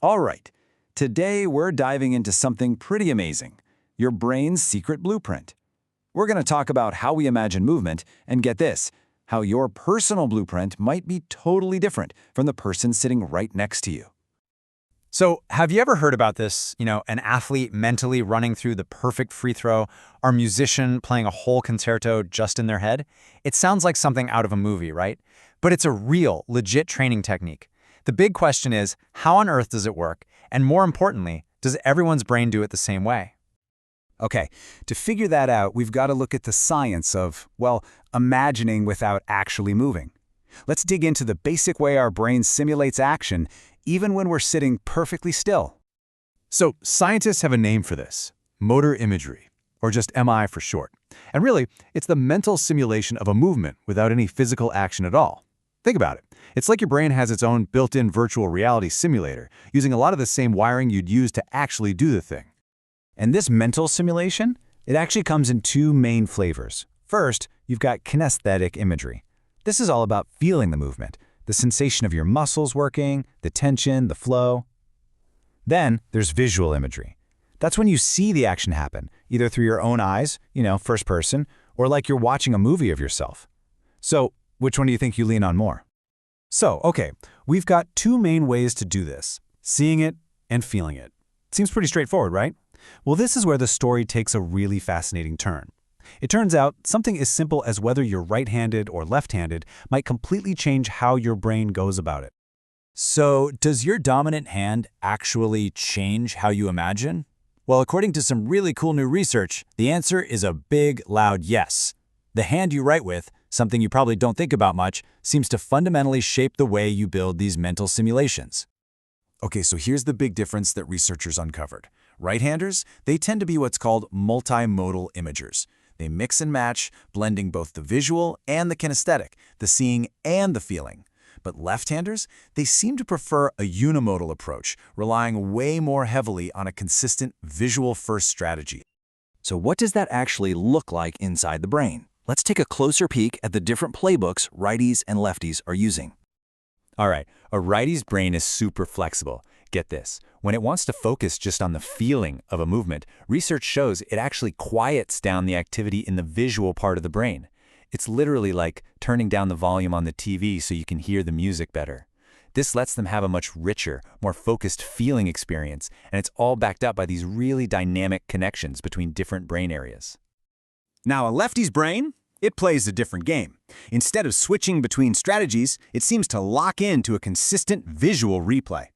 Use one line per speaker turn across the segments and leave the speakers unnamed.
All right, today we're diving into something pretty amazing, your brain's secret blueprint. We're going to talk about how we imagine movement, and get this, how your personal blueprint might be totally different from the person sitting right next to you.
So, have you ever heard about this? An athlete mentally running through the perfect free throw, or a musician playing a whole concerto just in their head? It sounds like something out of a movie, right? But it's a real, legit training technique. The big question is, how on earth does it work? And more importantly, does everyone's brain do it the same way?
Okay, to figure that out, we've got to look at the science of, well, imagining without actually moving. Let's dig into the basic way our brain simulates action, even when we're sitting perfectly still.
So scientists have a name for this, motor imagery, or just MI for short. And really, it's the mental simulation of a movement without any physical action at all. Think about it. It's like your brain has its own built-in virtual reality simulator, using a lot of the same wiring you'd use to actually do the thing.
And this mental simulation, it actually comes in two main flavors. First, you've got kinesthetic imagery. This is all about feeling the movement, the sensation of your muscles working, the tension, the flow. Then there's visual imagery. That's when you see the action happen, either through your own eyes, first person, or like you're watching a movie of yourself. So, which one do you think you lean on more?
Okay, we've got two main ways to do this, seeing it and feeling it. Seems pretty straightforward, right? Well, this is where the story takes a really fascinating turn. It turns out something as simple as whether you're right-handed or left-handed might completely change how your brain goes about it.
So, does your dominant hand actually change how you imagine? Well, according to some really cool new research, the answer is a big, loud yes. The hand you write with, something you probably don't think about much, seems to fundamentally shape the way you build these mental simulations.
Okay, so here's the big difference that researchers uncovered. Right-handers, they tend to be what's called multimodal imagers. They mix and match, blending both the visual and the kinesthetic, the seeing and the feeling. But left-handers, they seem to prefer a unimodal approach, relying way more heavily on a consistent visual-first strategy.
So what does that actually look like inside the brain? Let's take a closer peek at the different playbooks righties and lefties are using.
All right, a righty's brain is super flexible. Get this, when it wants to focus just on the feeling of a movement, research shows it actually quiets down the activity in the visual part of the brain. It's literally like turning down the volume on the TV so you can hear the music better. This lets them have a much richer, more focused feeling experience, and it's all backed up by these really dynamic connections between different brain areas.
Now, a lefty's brain, it plays a different game. Instead of switching between strategies, it seems to lock into a consistent visual replay.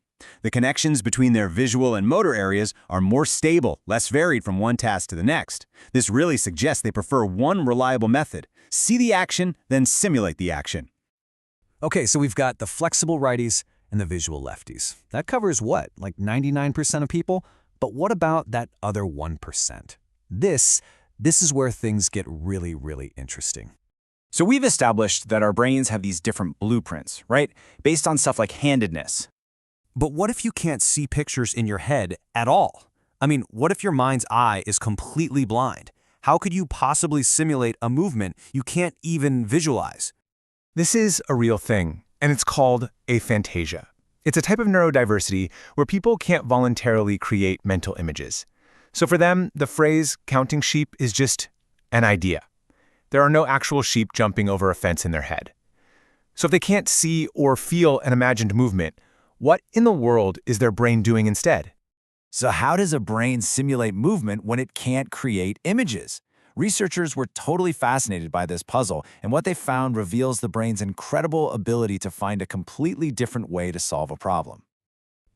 The connections between their visual and motor areas are more stable, less varied from one task to the next. This really suggests they prefer one reliable method. See the action, then simulate the action.
Okay, so we've got the flexible righties and the visual lefties. That covers what, like 99% of people? But what about that other 1%? This is where things get really, really interesting.
So we've established that our brains have these different blueprints, right? Based on stuff like handedness.
But what if you can't see pictures in your head at all? I mean, what if your mind's eye is completely blind? How could you possibly simulate a movement you can't even visualize?
This is a real thing, and it's called aphantasia. It's a type of neurodiversity where people can't voluntarily create mental images. So for them, the phrase counting sheep is just an idea. There are no actual sheep jumping over a fence in their head. So if they can't see or feel an imagined movement, what in the world is their brain doing instead?
So how does a brain simulate movement when it can't create images? Researchers were totally fascinated by this puzzle, and what they found reveals the brain's incredible ability to find a completely different way to solve a problem.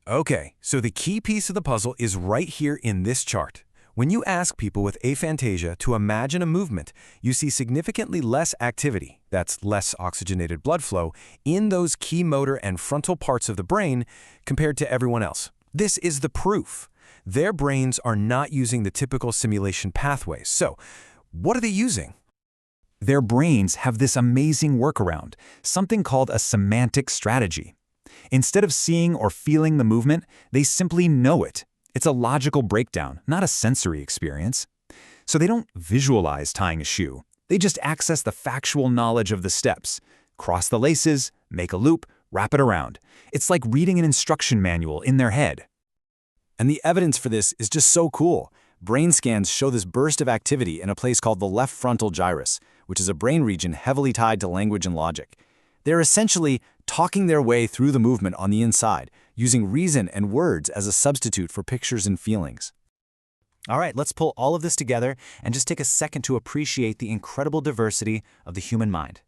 Okay, so the key piece of the puzzle is right here in this chart. When you ask people with aphantasia to imagine a movement, you see significantly less activity, that's less oxygenated blood flow, in those key motor and frontal parts of the brain compared to everyone else. This is the proof. Their brains are not using the typical simulation pathways. So, what are they using?
Their brains have this amazing workaround, something called a semantic strategy. Instead of seeing or feeling the movement, they simply know it. It's a logical breakdown, not a sensory experience. So they don't visualize tying a shoe. They just access the factual knowledge of the steps. Cross the laces, make a loop, wrap it around. It's like reading an instruction manual in their head.
And the evidence for this is just so cool. Brain scans show this burst of activity in a place called the left frontal gyrus, which is a brain region heavily tied to language and logic. They're essentially talking their way through the movement on the inside, using reason and words as a substitute for pictures and feelings. All right, let's pull all of this together and just take a second to appreciate the incredible diversity of the human mind.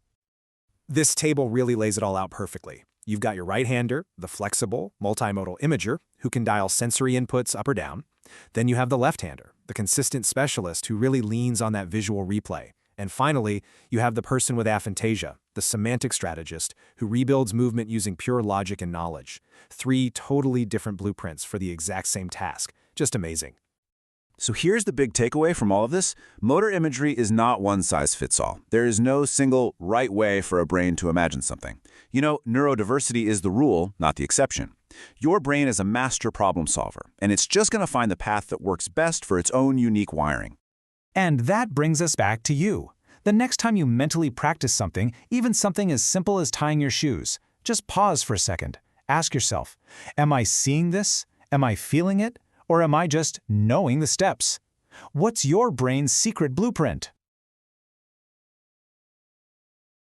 This table really lays it all out perfectly. You've got your right-hander, the flexible, multimodal imager, who can dial sensory inputs up or down. Then you have the left-hander, the consistent specialist who really leans on that visual replay. And finally, you have the person with aphantasia, the semantic strategist, who rebuilds movement using pure logic and knowledge. 3 totally different blueprints for the exact same task. Just amazing.
So here's the big takeaway from all of this. Motor imagery is not one size fits all. There is no single right way for a brain to imagine something. You know, neurodiversity is the rule, not the exception. Your brain is a master problem solver, and it's just going to find the path that works best for its own unique wiring.
And that brings us back to you. The next time you mentally practice something, even something as simple as tying your shoes, just pause for a second. Ask yourself, am I seeing this? Am I feeling it? Or am I just knowing the steps? What's your brain's secret blueprint?